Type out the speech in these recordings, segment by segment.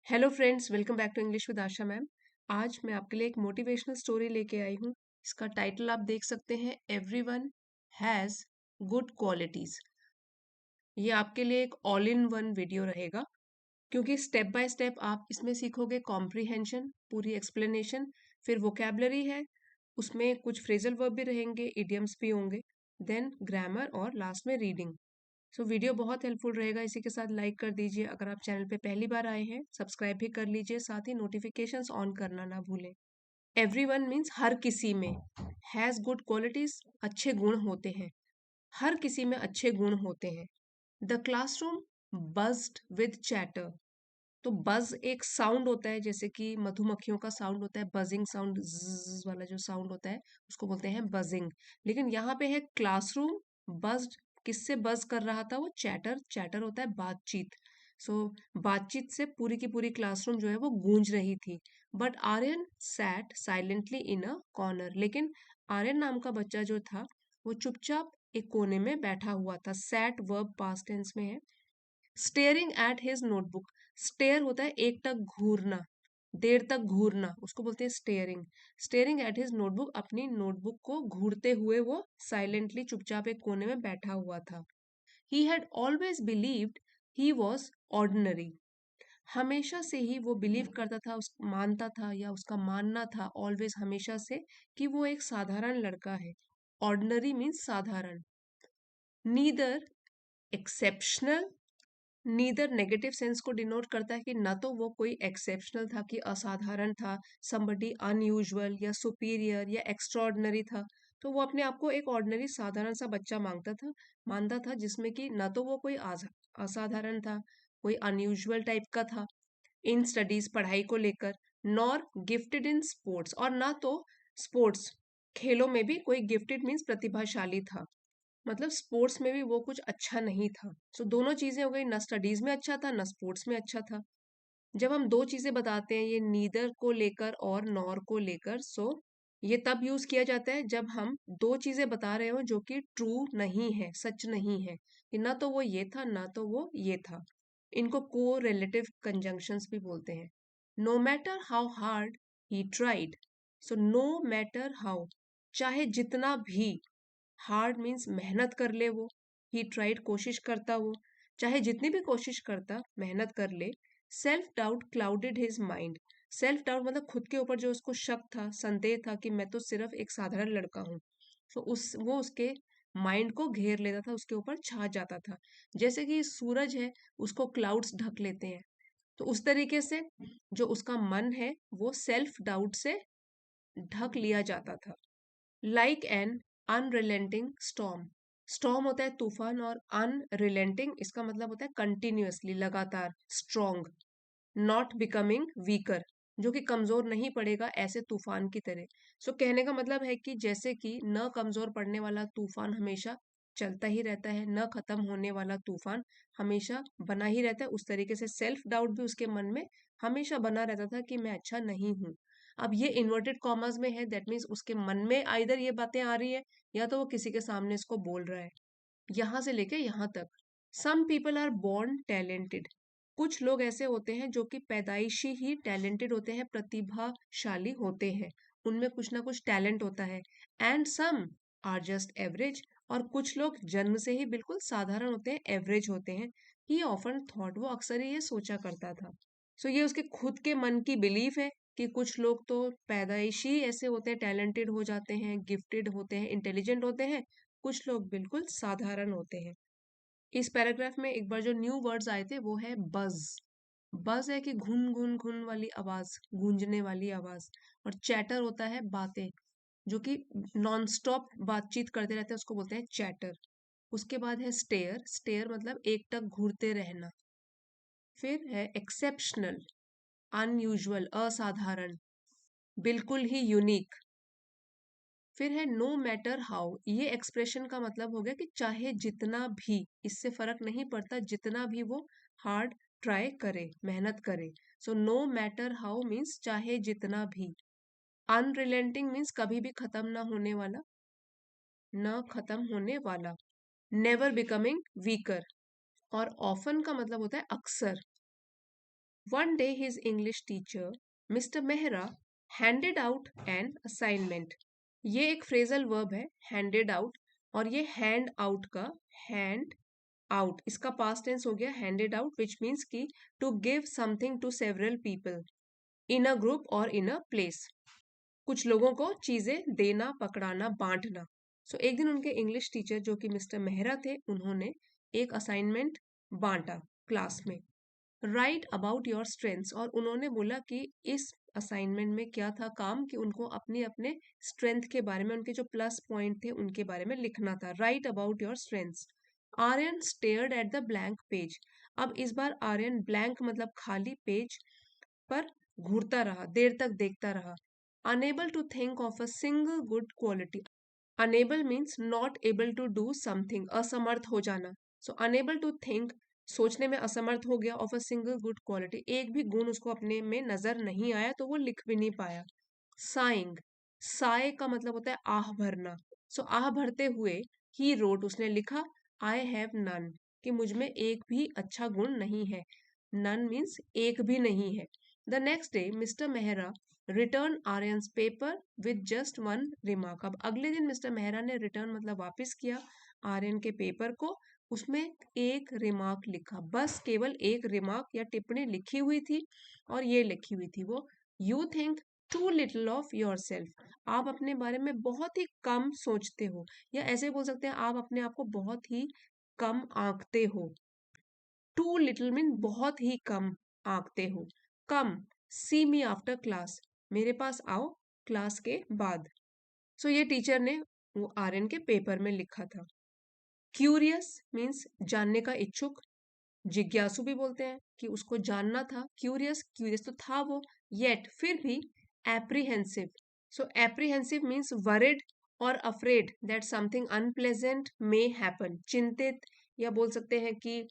Hello friends, welcome back to English with Asha ma'am. आज मैं आपके लिए एक मोटिवेशनल स्टोरी लेके आई हूँ। इसका टाइटल आप देख सकते हैं, एवरीवन हैज़ गुड क्वालिटीज। ये आपके लिए एक ऑल इन वन वीडियो रहेगा, क्योंकि स्टेप बाय स्टेप आप इसमें सीखोगे कॉम्प्रिहेंशन, पूरी एक्सप्लेनेशन, फिर वोकेबलरी है, उसमें कुछ फ्रेजल वर्ब भी रहेंगे, इडियम्स भी होंगे, देन ग्रामर और लास्ट में रीडिंग। सो वीडियो बहुत हेल्पफुल रहेगा। इसी के साथ लाइक कर दीजिए, अगर आप चैनल पे पहली बार आए हैं सब्सक्राइब भी कर लीजिए, साथ ही नोटिफिकेशंस ऑन करना ना भूलें। एवरीवन मीन्स हर किसी में, हैज़ गुड क्वालिटीज अच्छे गुण होते हैं, हर किसी में अच्छे गुण होते हैं। The classroom buzzed with chatter. तो बज एक साउंड होता है, जैसे कि मधुमक्खियों का साउंड होता है, बजिंग साउंड, वाला जो साउंड होता है उसको बोलते हैं बजिंग। लेकिन यहाँ पे है क्लासरूम बज्ड। किससे बज कर रहा था वो? चैटर। चैटर होता है बातचीत। सो बातचीत से पूरी की पूरी क्लासरूम जो है वो गूंज रही थी। But Aryan sat silently in a corner. लेकिन आर्यन नाम का बच्चा जो था वो चुपचाप एक कोने में बैठा हुआ था। सैट वर्ब पास्ट टेंस में है। Staring at his notebook. Stare होता है एक टक घूरना, देर तक घूरना, उसको बोलते हैं steering. Steering at his notebook, अपनी नोटबुक को घूरते हुए वो साइलेंटली चुपचाप एक कोने में बैठा हुआ था। He had always believed he was ordinary. हमेशा से ही वो बिलीव करता था, उस मानता था या उसका मानना था, ऑलवेज हमेशा से, कि वो एक साधारण लड़का है। ऑर्डिनरी मीन्स साधारण। Neither exceptional. Neither negative sense को डिनोट करता है कि ना तो वो कोई एक्सेप्शनल था कि असाधारण था, समबडी अनयूजुअल या सुपीरियर या एक्स्ट्राऑर्डिनरी था। तो वो अपने आप को एक ऑर्डिनरी साधारण सा बच्चा मानता था, जिसमें कि ना तो वो कोई असाधारण था, कोई अनयूजुअल टाइप का था इन स्टडीज, पढ़ाई को लेकर, नॉर गिफ्टेड इन स्पोर्ट्स, और ना तो स्पोर्ट्स, खेलों में भी कोई गिफ्टेड मीन्स प्रतिभाशाली था, मतलब स्पोर्ट्स में भी वो कुछ अच्छा नहीं था। सो दोनों चीजें हो गई, ना स्टडीज में अच्छा था ना स्पोर्ट्स में अच्छा था। जब हम दो चीजें बताते हैं, ये नीदर को लेकर और नॉर को लेकर, सो ये तब यूज किया जाता है जब हम दो चीजें बता रहे हो जो कि ट्रू नहीं है, सच नहीं है, कि ना तो वो ये था ना तो वो ये था। इनको को रिलेटिव कंजंक्शंस भी बोलते हैं। No matter how hard he tried. So no matter how, चाहे जितना भी, हार्ड मीन्स मेहनत कर ले वो, ही ट्राइड कोशिश करता वो, चाहे जितनी भी कोशिश करता, मेहनत कर ले। Self doubt clouded his mind. Self doubt मतलब खुद के ऊपर जो उसको शक था, संदेह था कि मैं तो सिर्फ एक साधारण लड़का हूँ, तो उस वो उसके माइंड को घेर लेता था, उसके ऊपर छा जाता था। जैसे कि सूरज है, उसको क्लाउड्स ढक लेते हैं, तो उस तरीके से जो उसका मन है वो सेल्फ डाउट से ढक लिया जाता था। Like an unrelenting storm. Storm होता है तूफान, और अनरिलेंटिंग इसका मतलब होता है कंटिन्यूअसली, लगातार, स्ट्रॉन्ग। नॉट बिकमिंग वीकर, जो कि कमजोर नहीं पड़ेगा ऐसे तूफान की तरह। सो कहने का मतलब है कि जैसे कि न कमजोर पड़ने वाला तूफान हमेशा चलता ही रहता है, न खत्म होने वाला तूफान हमेशा बना ही रहता है, उस तरीके से सेल्फ डाउट भी उसके मन में हमेशा बना रहता था कि मैं अच्छा नहीं हूँ। अब ये इन्वर्टेड कॉमर्स में है, दैट मीन्स उसके मन में आइदर ये बातें आ रही है या तो वो किसी के सामने इसको बोल रहा है। यहाँ से लेके यहाँ तक। Some people are born talented. कुछ लोग ऐसे होते हैं जो कि पैदाइशी ही टैलेंटेड होते हैं, प्रतिभाशाली होते हैं, उनमें कुछ ना कुछ टैलेंट होता है। And some are just average. और कुछ लोग जन्म से ही बिल्कुल साधारण होते हैं, एवरेज होते हैं। ही ऑफन थॉट, वो अक्सर ही ये सोचा करता था। सो ये उसके खुद के मन की बिलीफ है कि कुछ लोग तो पैदाइशी ही ऐसे होते हैं, टैलेंटेड हो जाते हैं, गिफ्टेड होते हैं, इंटेलिजेंट होते हैं, कुछ लोग बिल्कुल साधारण होते हैं। इस पैराग्राफ में एक बार जो न्यू वर्ड्स आए थे वो है बज। बज है कि घुन घुन घुन वाली आवाज, गूंजने वाली आवाज। और चैटर होता है बातें, जो कि नॉन स्टॉप बातचीत करते रहते हैं, उसको बोलते हैं चैटर। उसके बाद है स्टेयर। स्टेयर मतलब एक टक घूरते रहना। फिर है एक्सेप्शनल, अनयूजुअल, असाधारण, बिल्कुल ही यूनिक। फिर है नो मैटर हाउ। ये एक्सप्रेशन का मतलब हो गया कि चाहे जितना भी, इससे फर्क नहीं पड़ता, जितना भी वो हार्ड ट्राई करे, मेहनत करे। So no matter how means चाहे जितना भी। अनरिलेंटिंग मीन्स कभी भी खत्म ना होने वाला, न खत्म होने वाला। Never becoming weaker. और ऑफन का मतलब होता है अक्सर। One day his English teacher, Mr. Mehra, handed out an assignment. ये एक फ्रेजल वर्ब है, handed out, और ये hand out का hand out, इसका past tense हो गया handed out, which means कि to give something to several people in a group or in a place. कुछ लोगों को चीजें देना, पकड़ाना, बांटना. सो एक दिन उनके इंग्लिश टीचर जो कि मिस्टर मेहरा थे, उन्होंने एक असाइनमेंट बांटा क्लास में. राइट अबाउट योर स्ट्रेंथ्स, और उन्होंने बोला कि इस असाइनमेंट में क्या था काम, कि उनको अपने अपने स्ट्रेंथ के बारे में, उनके जो प्लस पॉइंट थे उनके बारे में लिखना था. Write about your strengths. Aryan stared at the blank page. अब इस बार आर्यन ब्लैंक मतलब खाली पेज पर घूरता रहा, देर तक देखता रहा. Unable to think of a single good quality. Unable means not able to do something, असमर्थ हो जाना. सो अनेबल टू थिंक, सोचने में असमर्थ हो गया, of a single good quality, एक भी गुण उसको अपने में नजर नहीं आया तो वो लिख भी नहीं पाया. साइंग, साय का मतलब होता है आह भरना. सो आह भरते हुए ही रोट, उसने लिखा, आई हैव नन, कि मुझ में एक भी अच्छा गुण नहीं है. नन मीन्स एक भी नहीं है. The next day mister Mehra return Aryans paper with just one remark. अब अगले दिन मिस्टर मेहरा ने रिटर्न मतलब वापस किया आर्यन के पेपर को. उसमें एक रिमार्क लिखा, बस केवल एक रिमार्क या टिप्पणी लिखी हुई थी, और ये लिखी हुई थी वो, you think too little of yourself. आप अपने बारे में बहुत ही कम सोचते हो, या ऐसे बोल सकते हैं आप अपने आप को बहुत ही कम आंकते हो. टू लिटिल मीन बहुत ही कम आंकते हो. कम, सी मी आफ्टर क्लास, मेरे पास आओ क्लास के बाद. सो ये टीचर ने वो आर्यन के पेपर में लिखा था. क्यूरियस मीन्स जानने का इच्छुक, जिज्ञासु भी बोलते हैं कि उसको जानना था. क्यूरियस, क्यूरियस तो था वो, येट फिर भी. एप्रीहेंसिव, सो एप्रीहेंसिव मीन्स वरिड और afraid that something unpleasant may happen. चिंतित, या बोल सकते हैं कि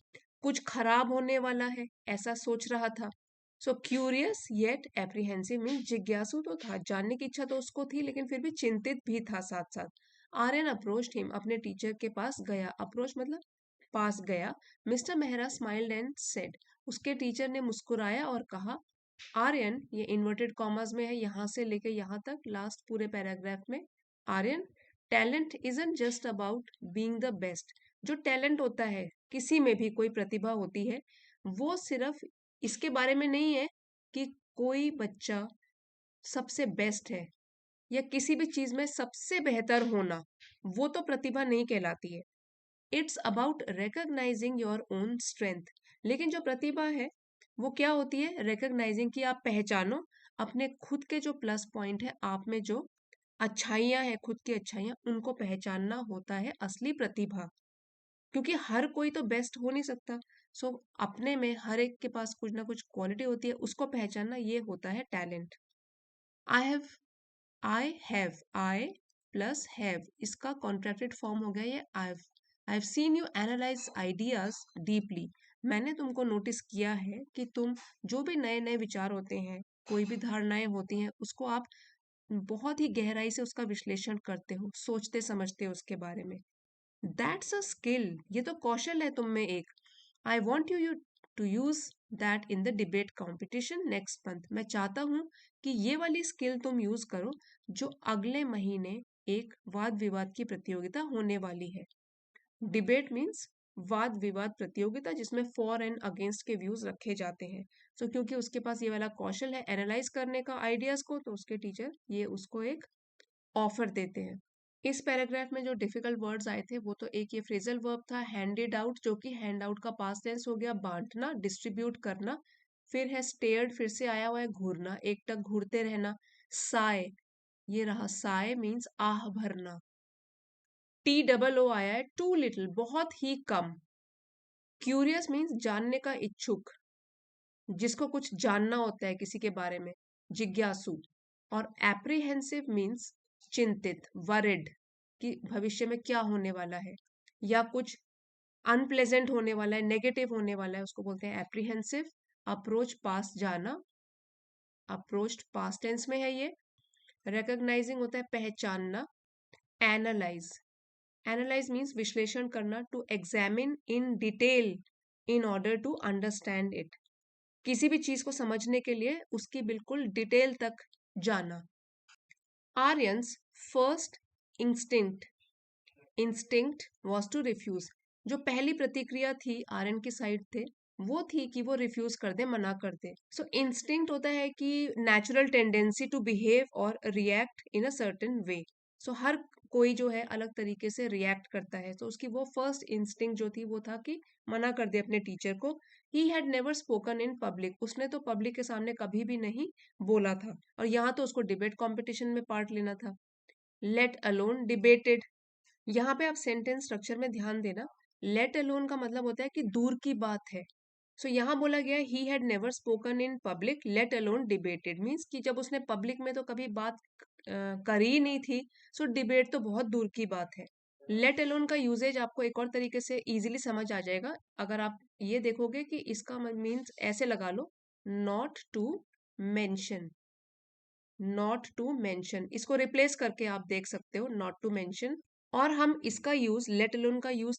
कुछ खराब होने वाला है, ऐसा सोच रहा था. सो क्यूरियस येट एप्रीहेंसिव मीन्स जिज्ञासु तो था, जानने की इच्छा तो उसको थी, लेकिन फिर भी चिंतित भी था साथ साथ. आर्यन अप्रोच्ड हिम, अपने टीचर के पास गया. अप्रोच मतलब पास गया. Mister Mehra smiled and said, उसके टीचर ने मुस्कुराया और कहा, आर्यन, ये इन्वर्टेड कॉमर्स में है यहां से लेके यहां तक लास्ट पूरे पैराग्राफ में. Aryan, talent isn't just about being the best. जो टैलेंट होता है, किसी में भी कोई प्रतिभा होती है, वो सिर्फ इसके बारे में नहीं है कि कोई बच्चा सबसे बेस्ट है या किसी भी चीज में सबसे बेहतर होना, वो तो प्रतिभा नहीं कहलाती है. It's about recognising your own strength. लेकिन जो प्रतिभा है वो क्या होती है, रिकॉग्नाइजिंग, की आप पहचानो अपने खुद के जो प्लस पॉइंट है, आप में जो अच्छाइयां है, खुद की अच्छाइयां, उनको पहचानना होता है असली प्रतिभा. क्योंकि हर कोई तो बेस्ट हो नहीं सकता. सो अपने में हर एक के पास कुछ ना कुछ क्वालिटी होती है, उसको पहचानना, ये होता है talent. I have, I plus have, इसका कॉन्ट्रैक्टेड फॉर्म हो गया ये I have seen you analyse ideas deeply. मैंने तुमको नोटिस किया है कि तुम जो भी नए नए विचार होते हैं, कोई भी धारणाएं होती हैं, उसको आप बहुत ही गहराई से उसका विश्लेषण करते हो, सोचते समझते हो उसके बारे में. दैट्स अ स्किल, ये तो कौशल है तुम में एक. I want you to use that in the debate competition next month. मैं चाहता हूं कि ये वाली स्किल तुम यूज करो जो अगले महीने एक वाद विवाद की प्रतियोगिता होने वाली है. डिबेट मीन्स वाद विवाद प्रतियोगिता, जिसमें फॉर एंड अगेंस्ट के व्यूज रखे जाते हैं. सो क्योंकि उसके पास ये वाला कौशल है एनालाइज करने का आइडियाज को, तो उसके टीचर ये उसको एक ऑफर देते हैं. इस पैराग्राफ में जो डिफिकल्ट वर्ड्स आए थे वो तो एक ये फ्रेजल वर्ब था हैंडेड आउट, जो कि हैंड आउट का पास्ट टेंस हो गया, बांटना, डिस्ट्रीब्यूट करना. फिर है स्टेयर्ड, फिर से आया हुआ है घूरना, एकटक घूरते रहना. साय, ये रहा साय मीन्स आह भरना. टी डबल ओ आया है टू लिटिल, बहुत ही कम. क्यूरियस मीन्स जानने का इच्छुक, जिसको कुछ जानना होता है किसी के बारे में, जिज्ञासु. और एप्रीहेंसिव मीन्स चिंतित, वरिड, कि भविष्य में क्या होने वाला है या कुछ अनप्लेजेंट होने वाला है, नेगेटिव होने वाला है, उसको बोलते हैं एप्रीहेंसिव. अप्रोच पास जाना, अप्रोच्ड पास्ट टेंस में है ये. रिकॉग्नाइजिंग होता है पहचानना. एनालाइज, एनालाइज मीन्स विश्लेषण करना, to examine in detail in order to understand it, किसी भी चीज को समझने के लिए उसकी बिल्कुल डिटेल तक जाना। Aryan's first instinct instinct was to refuse. जो पहली प्रतिक्रिया थी आर्यन की साइड थे, वो थी कि वो रिफ्यूज कर दे, मना कर दे। सो इंस्टिंक्ट होता है कि नेचुरल टेंडेंसी टू बिहेव और react in a certain way. So हर कोई जो है अलग तरीके से रिएक्ट करता है, तो उसकी वो फर्स्ट इंस्टिंक्ट जो थी वो था कि मना कर दे अपने टीचर को। ही had never spoken in public, उसने तो पब्लिक के सामने कभी भी नहीं बोला था, और यहाँ तो उसको डिबेट कॉम्पिटिशन में पार्ट लेना था। लेट अलोन डिबेटेड, यहाँ पे आप सेंटेंस स्ट्रक्चर में ध्यान देना। लेट अलोन का मतलब होता है कि दूर की बात है। सो यहाँ बोला गया ही had never spoken in public let alone debated, means कि जब उसने पब्लिक में तो कभी बात करी ही नहीं थी, सो डिबेट तो बहुत दूर की बात है। लेट अलोन का यूजेज आपको एक और तरीके से इजीली समझ आ जाएगा अगर आप ये देखोगे कि इसका मीन्स ऐसे लगा लो, not to mention. Not to mention, इसको रिप्लेस करके आप देख सकते हो नॉट टू मेंशन। और हम इसका यूज लेट अलोन का यूज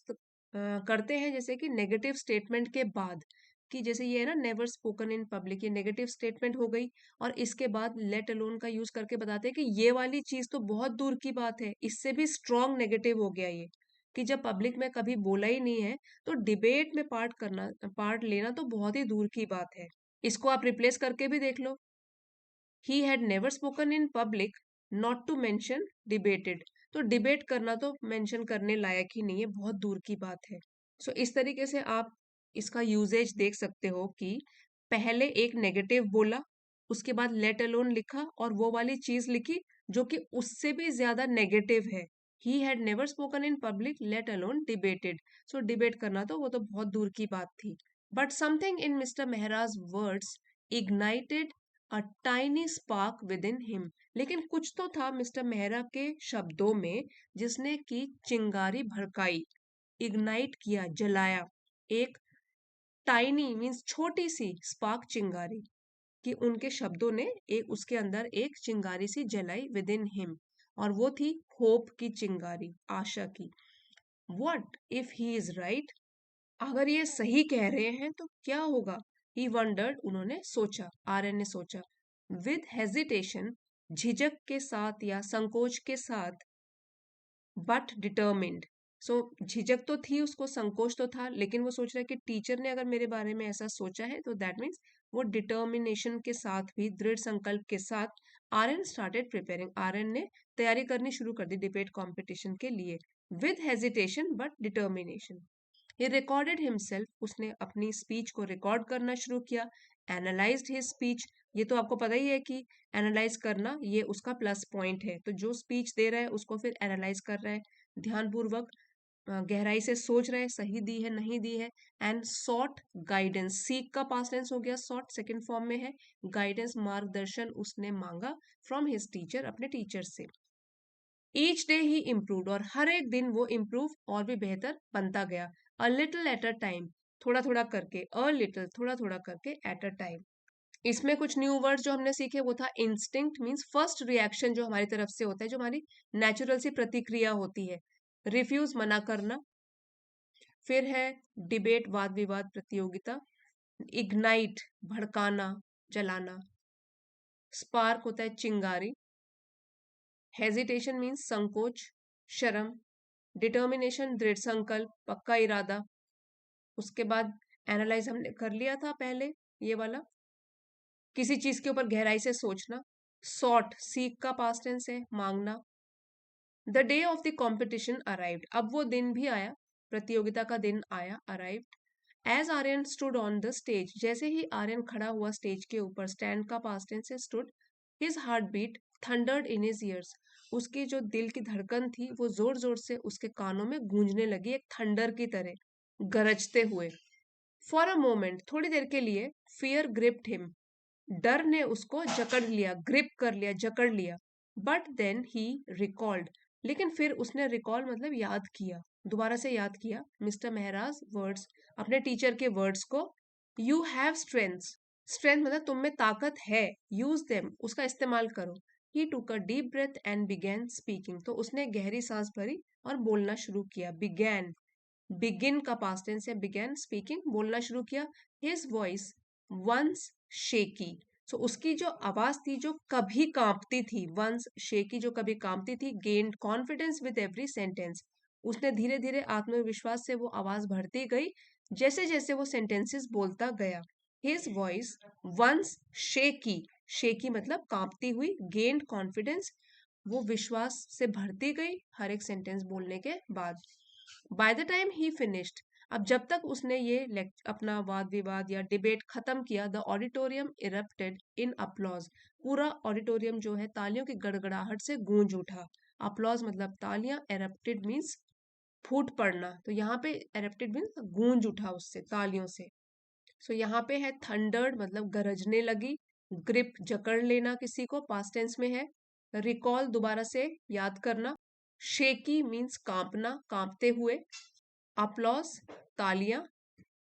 करते हैं जैसे कि नेगेटिव स्टेटमेंट के बाद, कि जैसे ये है ना नेवर स्पोकन इन पब्लिक, ये नेगेटिव स्टेटमेंट हो गई, और इसके बाद लेट अलोन का यूज करके बताते हैं कि ये वाली चीज तो बहुत दूर की बात है, इससे भी स्ट्रॉन्ग नेगेटिव हो गया ये, कि जब पब्लिक में कभी बोला ही नहीं है तो डिबेट में पार्ट लेना तो बहुत ही दूर की बात है। इसको आप रिप्लेस करके भी देख लो, he had never spoken in public not to mention debated, तो डिबेट करना तो मेंशन करने लायक ही नहीं है, बहुत दूर की बात है। सो इस तरीके से आप इसका यूजेज देख सकते हो कि पहले एक नेगेटिव बोला, उसके बाद लेट अलोन लिखा और वो वाली चीज लिखी जो कि उससे भी ज्यादा नेगेटिव है। He had never spoken in public let alone debated, so debate करना तो वो तो बहुत दूर की बात थी। But something in mister Mehraj words ignited a tiny spark within him, लेकिन कुछ तो था मिस्टर मेहरा के शब्दों में जिसने की चिंगारी भड़काई, इग्नाइट किया, जलाया, एक टाइनी मीन्स छोटी सी, स्पार्क चिंगारी, कि उनके शब्दों ने एक उसके अंदर एक चिंगारी सी जलाई विद इन हिम, और वो थी होप की चिंगारी, आशा की। What if he is right, अगर ये सही कह रहे हैं तो क्या होगा। ही वंडर्ड, उन्होंने सोचा, आर्यन ने सोचा। विद हेजिटेशन, झिझक के साथ या संकोच के साथ, बट डिटर्मिन्ड, सो झिझक तो थी उसको, संकोच तो था, लेकिन वो सोच रहा है कि टीचर ने अगर मेरे बारे में ऐसा सोचा है तो दैट मीन्स वो डिटर्मिनेशन के साथ भी, दृढ़ संकल्प के साथ आर्यन स्टार्टेड प्रिपेयरिंग, आर्यन ने तैयारी करनी शुरू कर दी डिबेट कॉम्पिटिशन के लिए। With hesitation but determination, he recorded himself, उसने अपनी स्पीच को रिकॉर्ड करना शुरू किया। एनालाइज्ड हिज स्पीच, ये तो आपको पता ही है कि एनालाइज करना ये उसका प्लस पॉइंट है, तो जो स्पीच दे रहा है उसको फिर एनालाइज कर रहा है ध्यानपूर्वक, गहराई से सोच रहा है सही दी है नहीं दी है। एंड सॉट गाइडेंस, सीक का पास्ट टेंस हो गया, सॉट सेकंड फॉर्म में है, गाइडेंस मार्गदर्शन उसने मांगा फ्रॉम हिज टीचर, अपने टीचर से। ईच डे ही इम्प्रूव, और हर एक दिन वो इम्प्रूव और भी बेहतर बनता गया। A little at a time, थोड़ा थोड़ा करके, अ लिटिल थोड़ा थोड़ा करके, एट अ टाइम। इसमें कुछ न्यू वर्ड जो हमने सीखे वो था इंस्टिंक्ट, मीन्स फर्स्ट रिएक्शन जो हमारी तरफ से होता है, जो हमारी नेचुरल सी प्रतिक्रिया होती है। रिफ्यूज, मना करना। फिर है डिबेट, वाद विवाद, प्रतियोगिता। इग्नाइट, भड़काना, जलाना। स्पार्क होता है चिंगारी। हेजिटेशन मीन्स संकोच, शर्म। डिटर्मिनेशन, दृढ़ संकल्प, पक्का इरादा। उसके बाद एनालाइज हमने कर लिया था पहले, ये वाला, किसी चीज के ऊपर गहराई से सोचना। सॉट, सीक का पास्ट टेंस है, मांगना। The day of the competition arrived, अब वो दिन भी आया, प्रतियोगिता का दिन आया, arrived. As Aryan stood on the stage, जैसे ही आर्यन खड़ा हुआ स्टेज के ऊपर, स्टैंड का पास्ट टेंस है, stood. His heart beat thundered in his ears, उसकी जो दिल की धड़कन थी वो जोर जोर से उसके कानों में गूंजने लगी, एक थंडर की तरह गरजते हुए। फॉर अ मोमेंट, थोड़ी देर के लिए, फियर ग्रिप्ड हिम, डर ने उसको जकड़ लिया, ग्रिप कर लिया, जकड़ लिया। बट देन ही रिकॉल्ड, लेकिन फिर उसने रिकॉल मतलब याद किया, दोबारा से याद किया मिस्टर मेहराज वर्ड्स, अपने टीचर के वर्ड्स को। यू हैव स्ट्रेंथ, स्ट्रेंथ मतलब तुम में ताकत है, यूज देम, उसका इस्तेमाल करो। He took a deep breath and began speaking, तो उसने गहरी सांस भरी और बोलना शुरू किया। बिगैन, बिगिन का पास्ट टेंस है, बिगैन स्पीकिंग, बोलना शुरू किया। His voice once shaky, so उसकी जो आवाज थी जो कभी कांपती थी, वंस शेकी जो कभी कांपती थी, gained confidence with every sentence, उसने धीरे धीरे आत्मविश्वास से वो आवाज बढ़ती गई जैसे जैसे वो सेंटेंसेस बोलता गया। His voice once shaky, shaky मतलब कांपती हुई, गेन्ड कॉन्फिडेंस, वो विश्वास से भरती गई हर एक सेंटेंस बोलने के बाद। By the time he finished, अब जब तक उसने ये अपना वाद विवाद या डिबेट खत्म किया, the auditorium erupted in applause, पूरा ऑडिटोरियम जो है तालियों की गड़गड़ाहट से गूंज उठा। अपलॉज मतलब तालियां, एरप्टेड मीन्स फूट पड़ना, तो यहाँ पे एरप्टेड मीन्स गूंज उठा उससे, तालियों से। सो यहाँ पे है थंडर्ड मतलब गरजने लगी, ग्रिप जकड़ लेना किसी को, पास्ट टेंस में है, रिकॉल दोबारा से याद करना, शेकी मीन्स कांपना, कांपते हुए, अपलॉस तालियां,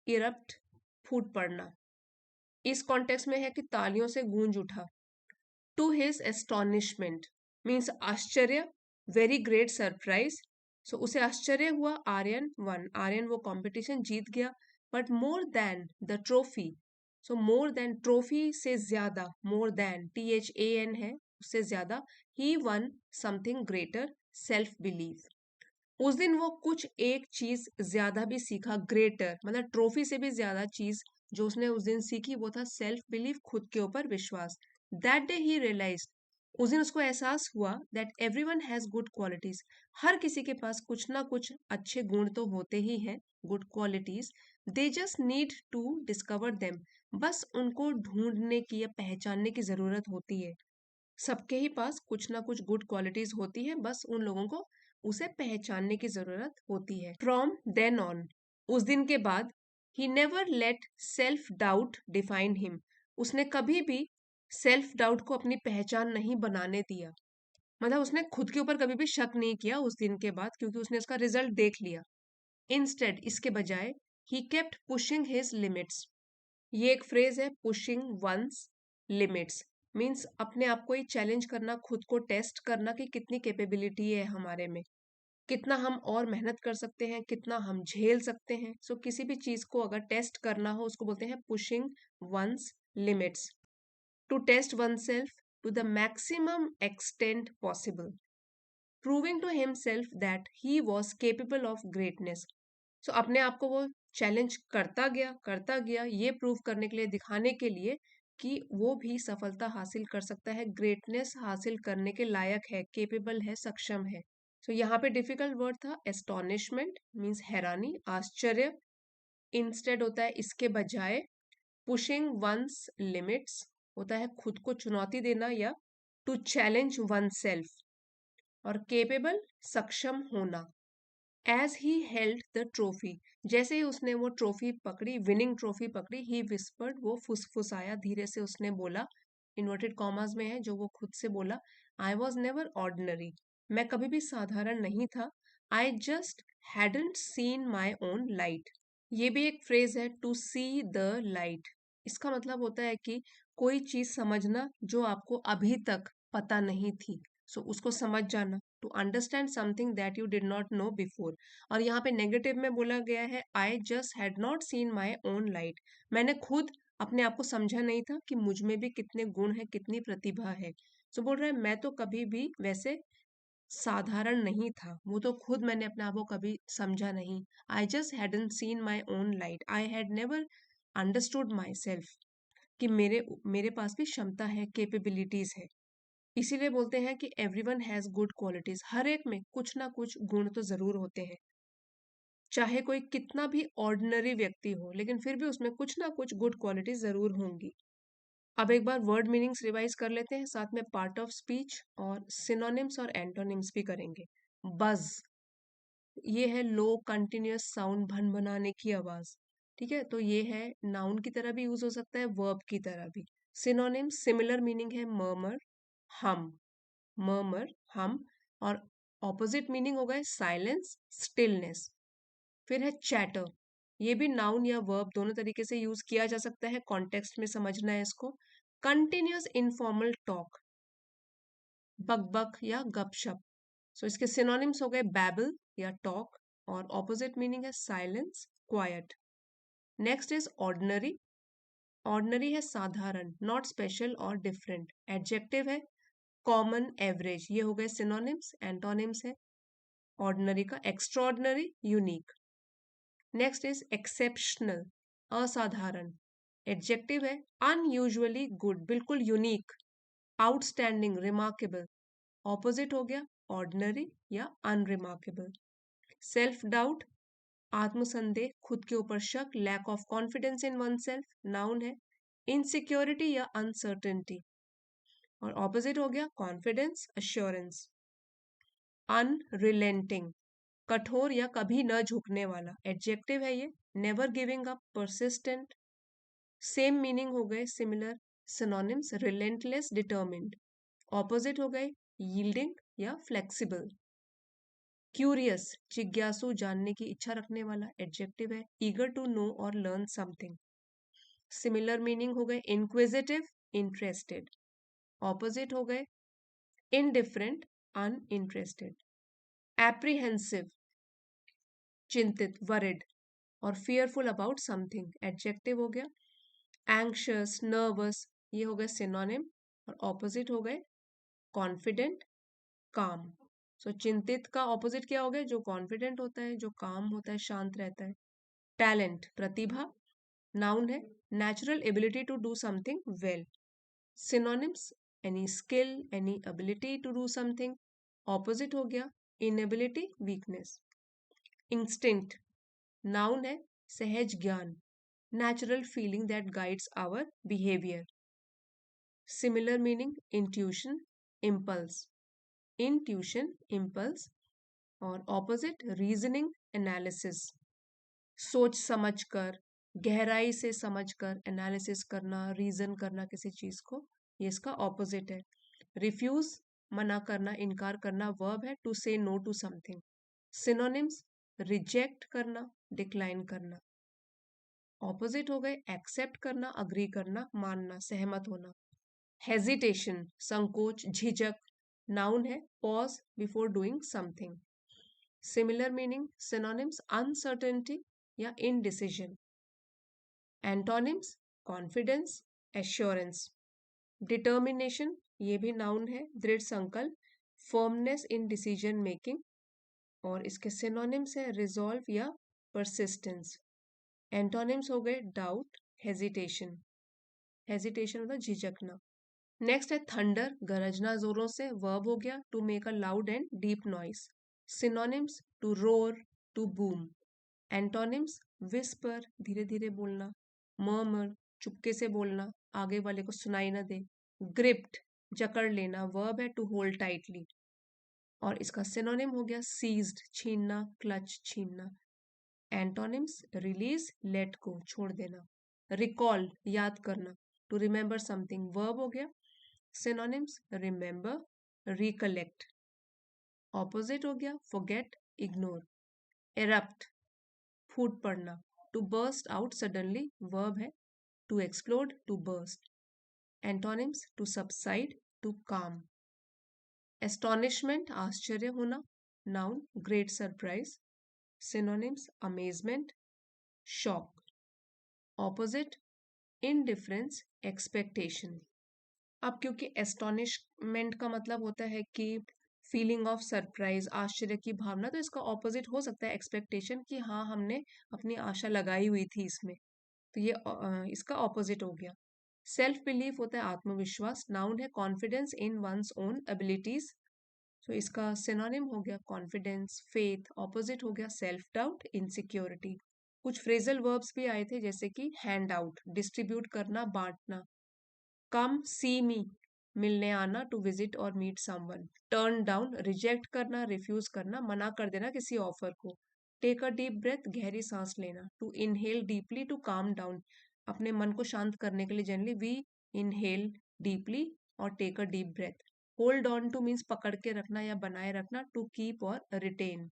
इरप्ट फूट पड़ना। इस कॉन्टेक्स्ट में है कि तालियों से गूंज उठा। टू हिज एस्टोनिशमेंट मीन्स आश्चर्य, वेरी ग्रेट सरप्राइज, सो उसे आश्चर्य हुआ, आर्यन वन, आर्यन वो कंपटीशन जीत गया, but more than the trophy, so more than trophy से ज्यादा, मोर देन THAN है उससे ज्यादा, he won something greater, self believe, उस दिन वो कुछ एक चीज ज्यादा भी सीखा, ग्रेटर मतलब ट्रॉफी से भी ज्यादा चीज जो उसने उस दिन सीखी वो था सेल्फ बिलीव, खुद के ऊपर विश्वास। दैट डे ही रियलाइज, उस दिन उसको एहसास हुआ that everyone has good qualities, हर किसी के पास कुछ ना कुछ अच्छे गुण तो होते ही हैं, good qualities, they just need to discover them, बस उनको ढूंढने की या पहचानने की जरूरत होती है। सबके ही पास कुछ ना कुछ गुड क्वालिटीज होती है, बस उन लोगों को उसे पहचानने की जरूरत होती है। फ्रॉम देन ऑन, उस दिन के बाद, he never let self doubt define him, उसने कभी भी सेल्फ डाउट को अपनी पहचान नहीं बनाने दिया, मतलब उसने खुद के ऊपर कभी भी शक नहीं किया उस दिन के बाद, क्योंकि उसने उसका रिजल्ट देख लिया। इंस्टेड इसके बजाय, he kept pushing his limits, ये एक फ्रेज है, पुशिंग वंस लिमिट्स, मीन्स अपने आप को ही चैलेंज करना, खुद को टेस्ट करना कि कितनी कैपेबिलिटी है हमारे में, कितना हम और मेहनत कर सकते हैं, कितना हम झेल सकते हैं। सो किसी भी चीज को अगर टेस्ट करना हो उसको बोलते हैं pushing one's limits, to test oneself to the maximum extent possible, proving to himself that he was capable of greatness, so अपने आप को वो चैलेंज करता गया ये प्रूव करने के लिए, दिखाने के लिए कि वो भी सफलता हासिल कर सकता है, ग्रेटनेस हासिल करने के लायक है, केपेबल है, सक्षम है। सो यहाँ पे डिफिकल्ट वर्ड था एस्टोनिशमेंट, मीन्स हैरानी, आश्चर्य, इंस्टेड होता है इसके बजाय, पुशिंग वंस लिमिट्स होता है खुद को चुनौती देना या टू चैलेंज वन सेल्फ, और केपेबल सक्षम होना। As he held the trophy, जैसे ही उसने वो ट्रॉफी पकड़ी, विनिंग ट्रॉफी पकड़ी, ही विस्पर्ड वो फुसफुसाया, धीरे से उसने बोला, इन्वर्टेड कॉमर्स में है जो वो खुद से बोला, आई वॉज नेवर ऑर्डिनरी, मैं कभी भी साधारण नहीं था, I just hadn't scene my own light, ये भी एक फ्रेज है, टू सी द लाइट, इसका मतलब होता है कि कोई चीज समझना जो आपको अभी तक पता नहीं थी, सो उसको समझ जाना, to understand something that you did not know before. और यहाँ पे नेगेटिव में बोला गया है, I just had not seen my own light, मैंने खुद अपने आप को समझा नहीं था कि मुझ में भी कितने गुण है, कितनी प्रतिभा है। सो बोल रहा है मैं तो कभी भी वैसे साधारण नहीं था, वो तो खुद मैंने अपने आप को कभी समझा नहीं। I just hadn't scene my own light, I had never understood my self, कि मेरे पास भी क्षमता है, कैपेबिलिटीज है। इसीलिए बोलते हैं कि एवरीवन हैज गुड क्वालिटीज, हर एक में कुछ ना कुछ गुण तो जरूर होते हैं, चाहे कोई कितना भी ऑर्डिनरी व्यक्ति हो, लेकिन फिर भी उसमें कुछ ना कुछ गुड क्वालिटीज जरूर होंगी। अब एक बार वर्ड मीनिंग्स रिवाइज कर लेते हैं, साथ में पार्ट ऑफ स्पीच और सिनोनिम्स और एंटोनिम्स भी करेंगे। बज, ये है लो कंटिन्यूअस साउंड, भन भनाने की आवाज, ठीक है, तो ये है नाउन की तरह भी यूज हो सकता है, वर्ब की तरह भी। सिनोनिम सिमिलर मीनिंग है, मर्मर, हम, मर्मर हम, और ऑपोजिट मीनिंग हो गए साइलेंस, स्टिलनेस। फिर है चैटर, ये भी नाउन या वर्ब दोनों तरीके से यूज किया जा सकता है, कॉन्टेक्स्ट में समझना है इसको। कंटिन्यूअस इनफॉर्मल टॉक, बकबक या गपशप, सो इसके सिनोनिम्स हो गए बैबल या टॉक, और ऑपोजिट मीनिंग है silence, quite. Next is ordinary, ordinary है साधारण, नॉट स्पेशल और डिफरेंट। एडजेक्टिव है कॉमन, एवरेज। ये हो गए सिनोनिम्स। एंटोनिम्स है ऑर्डिनरी का extraordinary, unique. Next is exceptional, असाधारण। एडजेक्टिव है अनयूजुअली गुड, बिल्कुल यूनिक। Outstanding, remarkable. ऑपोजिट हो गया ऑर्डिनरी या अनरिमार्केबल। सेल्फ डाउट, आत्मसंदेह, खुद के ऊपर शक, lack of confidence in oneself, noun है। इनसिक्योरिटी या अनसर्टेनिटी, और ऑपोजिट हो गया कॉन्फिडेंस, अश्योरेंस। अनरिलेंटिंग, कठोर या कभी न झुकने वाला। एडजेक्टिव है ये, never giving up, persistent. Same meaning हो गए similar synonyms, relentless, determined. Opposite हो गए यील्डिंग या फ्लेक्सिबल। क्यूरियस, जिज्ञासु, जानने की इच्छा रखने वाला। एडजेक्टिव है ईगर टू नो और लर्न समथिंग। सिमिलर मीनिंग हो गए इंक्विजिटिव, इंटरेस्टेड। ऑपोजिट हो गए इनडिफरेंट, अनइंटरेस्टेड। एप्रीहेंसिव, चिंतित, वरिड, और फियरफुल अबाउट समथिंग। एडजेक्टिव हो गया एंग्शियस, नर्वस, ये हो गए सिनोनिम, और ऑपोजिट हो गए कॉन्फिडेंट, काम। सो चिंतित का ऑपोजिट क्या हो गया, जो कॉन्फिडेंट होता है, जो काम होता है, शांत रहता है। टैलेंट, प्रतिभा, नाउन है। Natural ability to do something well. Synonyms any skill, any ability to do something. Opposite हो गया इनएबिलिटी, वीकनेस। इंस्टिंक्ट, नाउन है, सहज ज्ञान, natural feeling that guides our behaviour. Similar meaning intuition, impulse. Intuition, impulse, और opposite reasoning, analysis. सोच समझ कर, गहराई से समझ कर एनालिसिस करना, रीजन करना किसी चीज को, ये इसका ऑपोजिट है। रिफ्यूज, मना करना, इनकार करना, वर्ब है to say no to something. Synonyms reject करना, डिक्लाइन करना। ऑपोजिट हो गए एक्सेप्ट करना, अग्री करना, मानना, सहमत होना। हेजिटेशन, संकोच, झिझक, नाउन है pause before doing something. Similar meaning synonyms uncertainty या indecision. Antonyms confidence, assurance. Determination, ये भी नाउन है, दृढ़ संकल्प, फर्मनेस इन डिसीजन मेकिंग, और इसके सिनोनिम्स है रिजॉल्व या परसिस्टेंस। एंटोनिम्स हो गए डाउट, हेजिटेशन। हेजिटेशन होता है झिझकना। नेक्स्ट है थंडर, गरजना जोरों से, वर्ब हो गया to make a loud and deep noise. Synonyms to roar, to boom. Antonyms whisper, धीरे धीरे बोलना, मर्मर, चुपके से बोलना, आगे वाले को सुनाई न दे। ग्रिप्ड, जकड़ लेना, वर्ब है टू होल्ड टाइटली, और इसका सिनोनिम हो गया सीज्ड, छीनना, क्लच, छीनना। एंटोनिम्स रिलीज, लेट गो, छोड़ देना। रिकॉल, याद करना, टू रिमेंबर समथिंग, वर्ब हो गया। Synonyms remember, recollect. ऑपोजिट हो गया फॉरगेट, इग्नोर। एरप्ट, फूट पड़ना, to burst out suddenly, verb है to explode, to burst. Antonyms to subside, to calm. Astonishment, आश्चर्य होना, noun great surprise. Synonyms amazement, shock. Opposite indifference, expectation. अब क्योंकि astonishment का मतलब होता है कि फीलिंग ऑफ सरप्राइज, आश्चर्य की भावना, तो इसका ऑपोजिट हो सकता है एक्सपेक्टेशन, कि हाँ हमने अपनी आशा लगाई हुई थी इसमें, तो ये इसका ऑपोजिट हो गया। सेल्फ बिलीफ होता है आत्मविश्वास, नाउन है confidence in one's own abilities, तो इसका सिनोनिम हो गया कॉन्फिडेंस, फेथ। ऑपोजिट हो गया सेल्फ डाउट, इनसिक्योरिटी। कुछ फ्रेजल वर्ब्स भी आए थे जैसे कि हैंड आउट, डिस्ट्रीब्यूट करना, बांटना। कम सी मी, मिलने आना, टू विजिट और meet someone. Turn down, reject करना, रिफ्यूज करना, मना कर देना किसी ऑफर को। टेक अ डीप ब्रेथ, गहरी सांस लेना। To inhale deeply, to calm down, अपने मन को शांत करने के लिए जनरली वी इनहेल डीपली और take a deep breath. Hold on to means पकड़ के रखना या बनाए रखना, टू कीप और retain.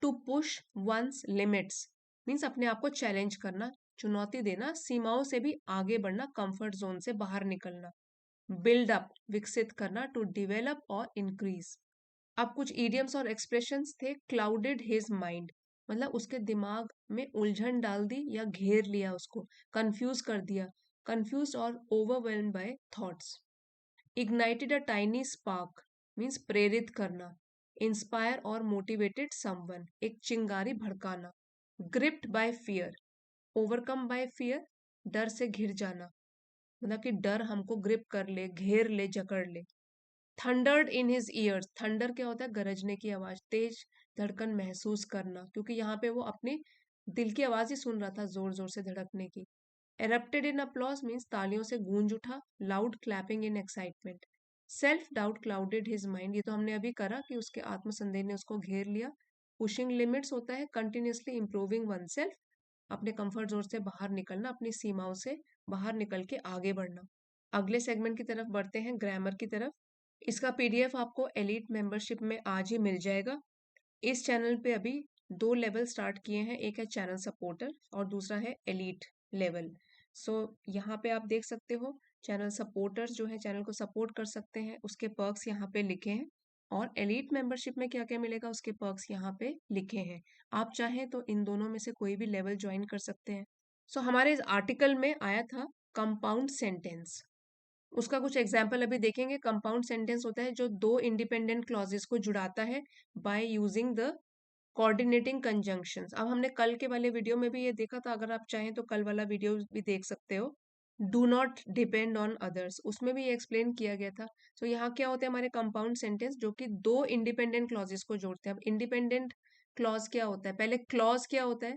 To push one's limits means अपने आप को चैलेंज करना, चुनौती देना, सीमाओं से भी आगे बढ़ना, कंफर्ट जोन से बाहर निकलना। बिल्ड अप, विकसित करना, टू डिवेलप और इंक्रीज। अब कुछ इडियम्स और एक्सप्रेशंस थे। क्लाउडेड हिज माइंड, मतलब उसके दिमाग में उलझन डाल दी या घेर लिया, उसको कंफ्यूज कर दिया। confused or overwhelmed by thoughts. Ignited a tiny spark means प्रेरित करना. Inspire or motivated someone, एक चिंगारी भड़काना. Gripped by fear, overcome by fear, डर से घिर जाना, मतलब कि डर हमको ग्रिप कर ले, घेर ले, जकड़ ले. Thundered in his years, thunder क्या होता है? गरजने की आवाज, तेज धड़कन महसूस करना, क्योंकि यहाँ पे वो अपने दिल की आवाज ही सुन रहा था जोर जोर से धड़कने की. erupted in applause मीन्स तालियों से गूंज उठा. loud clapping in excitement. self doubt clouded his mind, ये तो हमने अभी करा कि उसके आत्मसंदेह ने उसको घेर लिया. pushing limits होता है continuously improving oneself, अपने कंफर्ट जोन से बाहर निकलना, अपनी सीमाओं से बाहर निकल के आगे बढ़ना. अगले सेगमेंट की तरफ बढ़ते हैं, ग्रामर की तरफ. इसका पीडीएफ आपको एलीट मेंबरशिप में आज ही मिल जाएगा. इस चैनल पे अभी 2 लेवल स्टार्ट किए हैं, एक है चैनल सपोर्टर और दूसरा है एलीट लेवल. सो यहाँ पे आप देख सकते हो चैनल सपोर्टर्स जो है चैनल को सपोर्ट कर सकते हैं, उसके पर्क्स यहाँ पे लिखे हैं, और एलीट मेंबरशिप में क्या क्या मिलेगा उसके पर्क्स यहाँ पे लिखे हैं. आप चाहें तो इन दोनों में से कोई भी लेवल ज्वाइन कर सकते हैं. सो हमारे इस आर्टिकल में आया था कंपाउंड सेंटेंस, उसका कुछ एग्जाम्पल अभी देखेंगे. कंपाउंड सेंटेंस होता है जो दो इंडिपेंडेंट क्लॉजेस को जुड़ाता है by using the coordinating conjunctions. अब हमने कल के वाले वीडियो में भी ये देखा था, अगर आप चाहें तो कल वाला वीडियो भी देख सकते हो. Do not depend on others, उसमें भी ये एक्सप्लेन किया गया था. तो यहाँ क्या होते हैं हमारे कंपाउंड सेंटेंस जो कि दो इंडिपेंडेंट क्लॉजेस को जोड़ते हैं. अब इंडिपेंडेंट क्लॉज क्या होता है? पहले क्लॉज क्या होता है?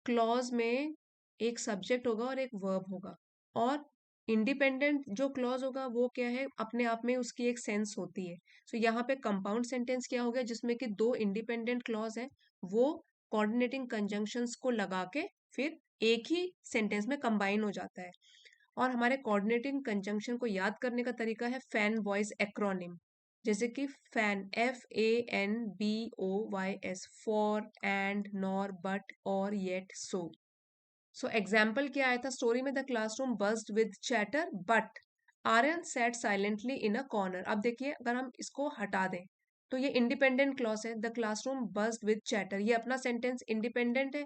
क्लॉज में एक सब्जेक्ट होगा और एक वर्ब होगा, और इंडिपेंडेंट जो क्लॉज होगा वो क्या है? अपने आप में उसकी एक सेंस होती है. सो यहाँ पे कंपाउंड सेंटेंस क्या हो गया? जिसमें कि दो इंडिपेंडेंट क्लॉज है, वो कोऑर्डिनेटिंग कंजंक्शंस को लगा के फिर एक ही सेंटेंस में कंबाइन हो जाता है. और हमारे कोऑर्डिनेटिंग कंजंक्शन को याद करने का तरीका है फैन वॉइस एक्रोनिम. जैसे कि fan, FANBOYS, for, and, nor, but, or, yet, so. So example क्या आया था स्टोरी में? The classroom buzzed with chatter but Aryan sat silently in a corner. अब देखिए अगर हम इसको हटा दें तो ये इंडिपेंडेंट क्लॉज है. The classroom buzzed with chatter, ये अपना सेंटेंस इंडिपेंडेंट है.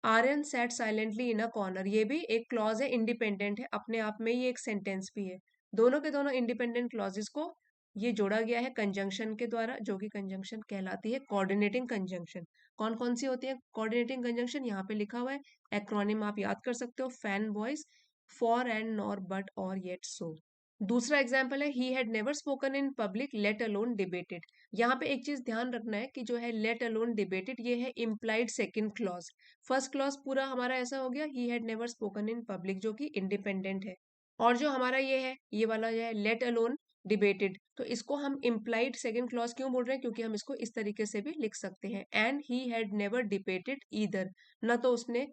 Aryan sat silently in a corner, ये भी एक क्लॉज है, इंडिपेंडेंट है, अपने आप में ये एक सेंटेंस भी है. दोनों के दोनों इंडिपेंडेंट क्लॉजेस को ये जोड़ा गया है कंजंक्शन के द्वारा, जो कि कंजंक्शन कहलाती है कोऑर्डिनेटिंग कंजंक्शन. कौन कौन सी होती है कोऑर्डिनेटिंग कंजंक्शन? यहाँ पे लिखा हुआ है, एक्रोनिम आप याद कर सकते हो. Fan voice, for, and, nor, but, or, yet, सो. दूसरा एग्जाम्पल है he had never spoken in public let alone debated. यहाँ पे एक चीज ध्यान रखना है कि जो है लेट अलोन डिबेटेड, ये है implied second clause. First clause पूरा हमारा ऐसा हो गया ही had never spoken in public, जो कि इंडिपेंडेंट है. और जो हमारा ये है, ये वाला जो है लेट अलोन डिबेटेड, तो इसको हम इम्प्लाइड सेकंड क्लॉज क्यों बोल रहे हैं? क्योंकि हम इसको इस तरीके से भी लिख सकते हैं, and he had never debated either, न तो उसने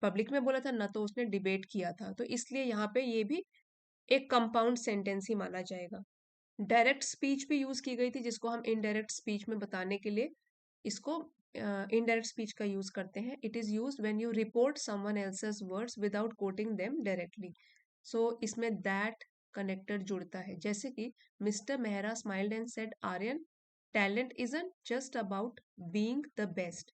पब्लिक में बोला था न तो उसने डिबेट किया था, तो इसलिए यहाँ पे ये भी एक कंपाउंड सेंटेंस ही माना जाएगा. डायरेक्ट स्पीच भी यूज की गई थी, जिसको हम इनडायरेक्ट स्पीच में बताने के लिए इसको इनडायरेक्ट स्पीच का यूज करते हैं. It is used when you report someone else's words without quoting them directly. So इसमें दैट कनेक्टर जुड़ता है. जैसे कि mister Mehra smiled and said Aryan, talent isn't just about being the best,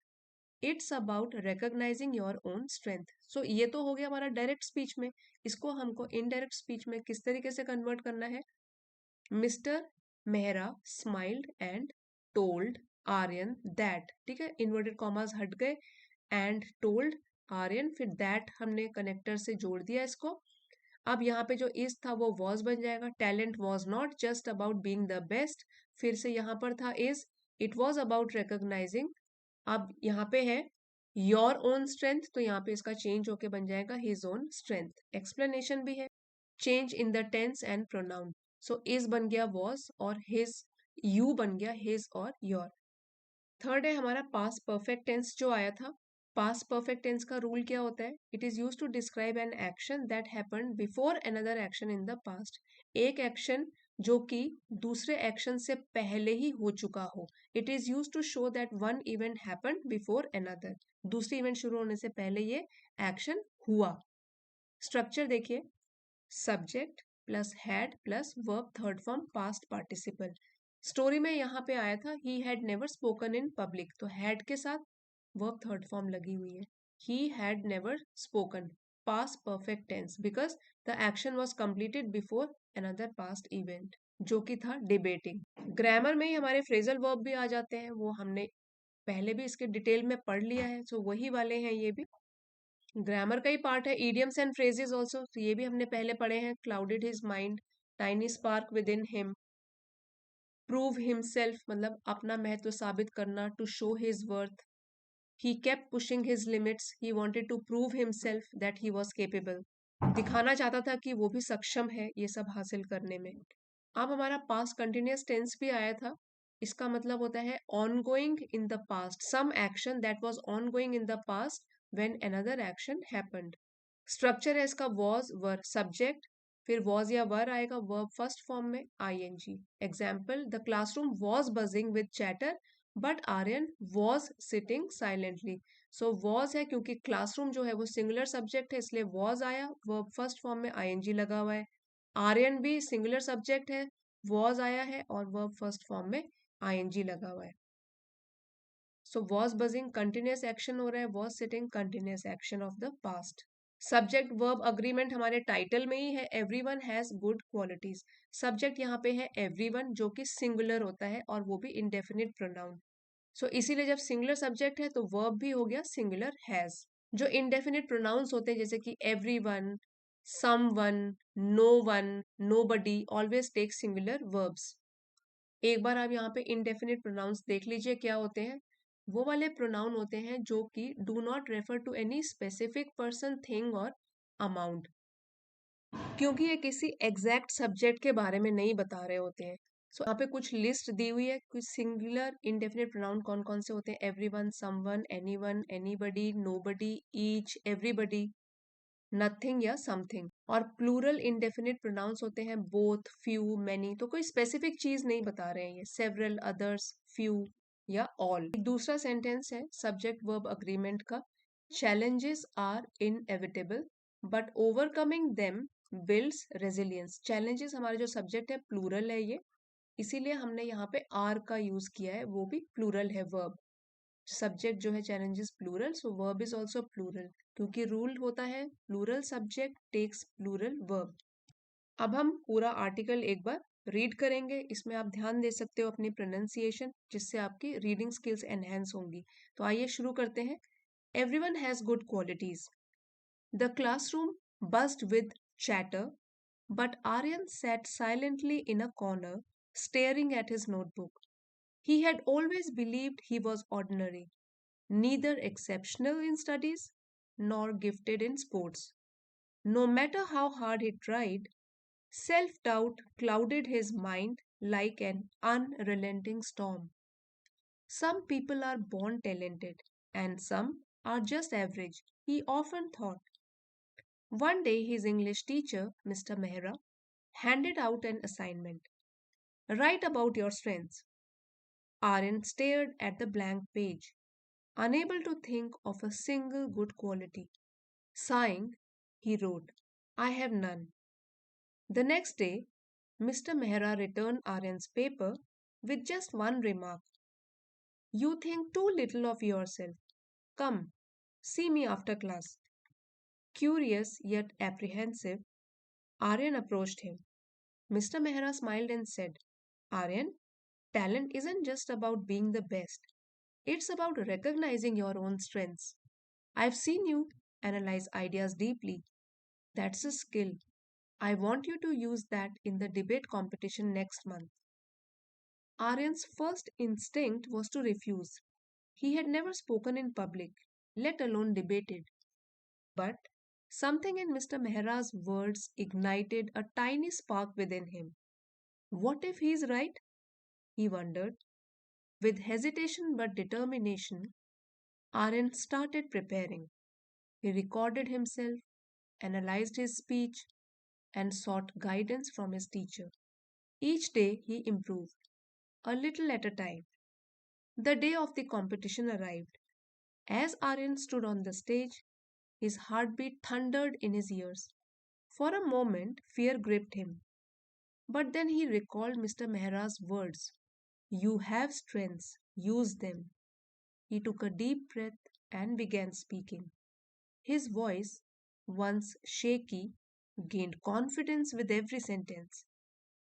it's about recognising your own strength. So ये तो हो गया हमारा डायरेक्ट स्पीच में. इसको हमको इनडायरेक्ट स्पीच में किस तरीके से कन्वर्ट करना है? Mister Mehra smiled and told Aryan that, ठीक है, इन्वर्टेड कॉमास हट गए, एंड टोल्ड आर्यन, फिर दैट हमने कनेक्टर से जोड़ दिया इसको. अब यहाँ पे जो इज था वो वॉज बन जाएगा. Talent was not just about being the best, फिर से यहाँ पर था is, it was about recognising. अब यहाँ पे है योर ओन स्ट्रेंथ, तो यहाँ पे इसका चेंज होके बन जाएगा हिज ओन स्ट्रेंथ. एक्सप्लेनेशन भी है, change in the tense and pronoun. So is बन गया वॉज, और हिज, यू बन गया हिज और योर. थर्ड है हमारा पास्ट परफेक्ट टेंस जो आया था. पास्ट परफेक्ट टेंस का रूल क्या होता है? It is use to describe an action that happened before another action in the past. एक एक्शन जो कि दूसरे एक्शन से पहले ही हो चुका हो. It is use to show that one event happened before another, दूसरी इवेंट शुरू होने से पहले ये एक्शन हुआ. स्ट्रक्चर देखिए, subject plus had plus verb third form past participle. Story में यहाँ पे आया था he had never spoken in public, तो हैड के साथ वर्ब थर्ड फॉर्म लगी हुई है. He had never spoken, past perfect tense because the action was completed before another past event, जो कि था debating. ग्रामर में ही हमारे फ्रेजल वर्ब भी आ जाते हैं, वो हमने पहले भी इसके डिटेल में पढ़ लिया है, सो वही वाले हैं ये भी. ग्रामर का ही पार्ट है. idioms एंड phrases ऑल्सो, तो ये भी हमने पहले पढ़े हैं. Clouded his mind, tiny spark within him, prove himself मतलब अपना महत्व साबित करना, to show his worth. He kept pushing his limits. He wanted to prove himself that he was capable. दिखाना चाहता था कि वो भी सक्षम है ये सब हासिल करने में. अब हमारा पास्ट कंटिन्यूअस टेंस भी आया था. इसका मतलब होता है ongoing in the past, some action that was ongoing in the past when another action happened. Structure है इसका was वर सब्जेक्ट, फिर was या वर आएगा वर्ब फर्स्ट फॉर्म में ing. Example, the classroom was buzzing with chatter but Aryan was sitting silently. So was है क्योंकि classroom जो है वो सिंगुलर सब्जेक्ट है इसलिए was आया, वर्ब फर्स्ट फॉर्म में ing लगा हुआ है. आर्यन भी सिंगुलर सब्जेक्ट है, was आया है और वर्ब फर्स्ट फॉर्म में ing लगा हुआ है. सो was buzzing कंटिन्यूअस एक्शन हो रहा है, was sitting continuous action of the past. Subject verb agreement हमारे टाइटल में ही है, everyone has good qualities. Subject यहाँ पे है एवरीवन जो कि सिंगुलर होता है और वो भी इंडेफिनिट प्रोनाउन. सो इसीलिए जब सिंगुलर सब्जेक्ट है तो वर्ब भी हो गया सिंगुलर हैज. जो इंडेफिनिट प्रोनाउंस होते हैं जैसे कि everyone, someone, no one, nobody, always take singular verbs. एक बार आप यहाँ पे इंडेफिनिट प्रोनाउंस देख लीजिए क्या होते हैं. वो वाले प्रोनाउन होते हैं जो कि do not refer to any specific person, thing और अमाउंट, क्योंकि ये किसी एग्जैक्ट सब्जेक्ट के बारे में नहीं बता रहे होते हैं. सो यहाँ पे कुछ लिस्ट दी हुई है, कुछ सिंगुलर इंडेफिनिट प्रोनाउन कौन कौन से होते हैं. Everyone, someone, anyone, anybody, nobody, each, everybody, nothing या समथिंग. और प्लूरल इंडेफिनिट प्रोनाउंस होते हैं बोथ, फ्यू, मेनी. तो कोई स्पेसिफिक चीज नहीं बता रहे हैं ये. सेवरल, अदर्स, फ्यू या ऑल. दूसरा सेंटेंस है सब्जेक्ट वर्ब अग्रीमेंट का. Challenges are inevitable but overcoming them builds resilience. Challenges हमारा जो सब्जेक्ट है प्लूरल है ये, इसीलिए हमने यहाँ पे आर का यूज किया है, वो भी प्लूरल है वर्ब. सब्जेक्ट जो है challenges plural, so verb is also plural क्योंकि रूल होता है plural subject takes plural verb. अब हम पूरा आर्टिकल एक बार रीड करेंगे. इसमें आप ध्यान दे सकते हो अपनी प्रोनाउंसिएशन जिससे आपकी रीडिंग स्किल्स एनहेंस होंगी. तो आइए शुरू करते हैं. Everyone has good qualities. The classroom buzzed with chatter, but Aryan sat silently in a corner, staring at his notebook. He had always believed he was ordinary, neither exceptional in studies nor gifted in sports. No matter how hard he tried, self doubt clouded his mind like an unrelenting storm. Some people are born talented, and some are just average, he often thought. One day, his English teacher, Mr. Mehra, handed out an assignment. Write about your strengths. Aryan stared at the blank page, unable to think of a single good quality. Sighing, he wrote, I have none. The next day, Mr. Mehra returned Aryan's paper with just one remark. You think too little of yourself. Come, see me after class. Curious yet apprehensive, Aryan approached him. Mr. Mehra smiled and said, Aryan, talent isn't just about being the best, it's about recognizing your own strengths. I've seen you analyze ideas deeply. That's a skill. I want you to use that in the debate competition next month. Aryan's first instinct was to refuse. He had never spoken in public, let alone debated. But something in Mr. Mehra's words ignited a tiny spark within him. What if he's right? He wondered. With hesitation but determination, Aryan started preparing. He recorded himself, analyzed his speech, and sought guidance from his teacher. Each day he improved, a little at a time. The day of the competition arrived. As Aryan stood on the stage, his heartbeat thundered in his ears. For a moment, fear gripped him. But then he recalled Mr. Mehra's words. You have strengths, use them. He took a deep breath and began speaking. His voice, once shaky, gained confidence with every sentence.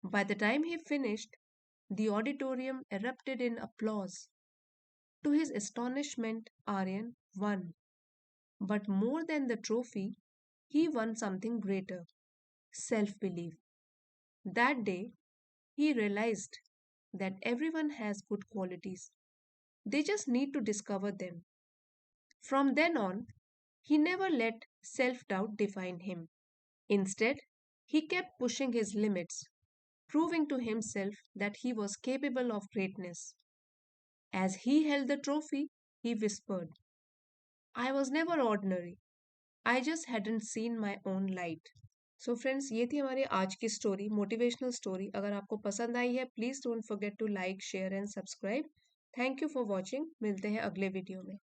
By the time he finished, the auditorium erupted in applause. To his astonishment, Aryan won. But more than the trophy, he won something greater: self belief. That day, he realized that everyone has good qualities. They just need to discover them. From then on, he never let self doubt define him. Instead, he kept pushing his limits, proving to himself that he was capable of greatness. As he held the trophy, he whispered, I was never ordinary. I just hadn't seen my own light. So friends, ये थी हमारी आज की story, motivational story. अगर आपको पसंद आई है, please don't forget to like, share and subscribe. Thank you for watching. मिलते हैं अगले वीडियो में.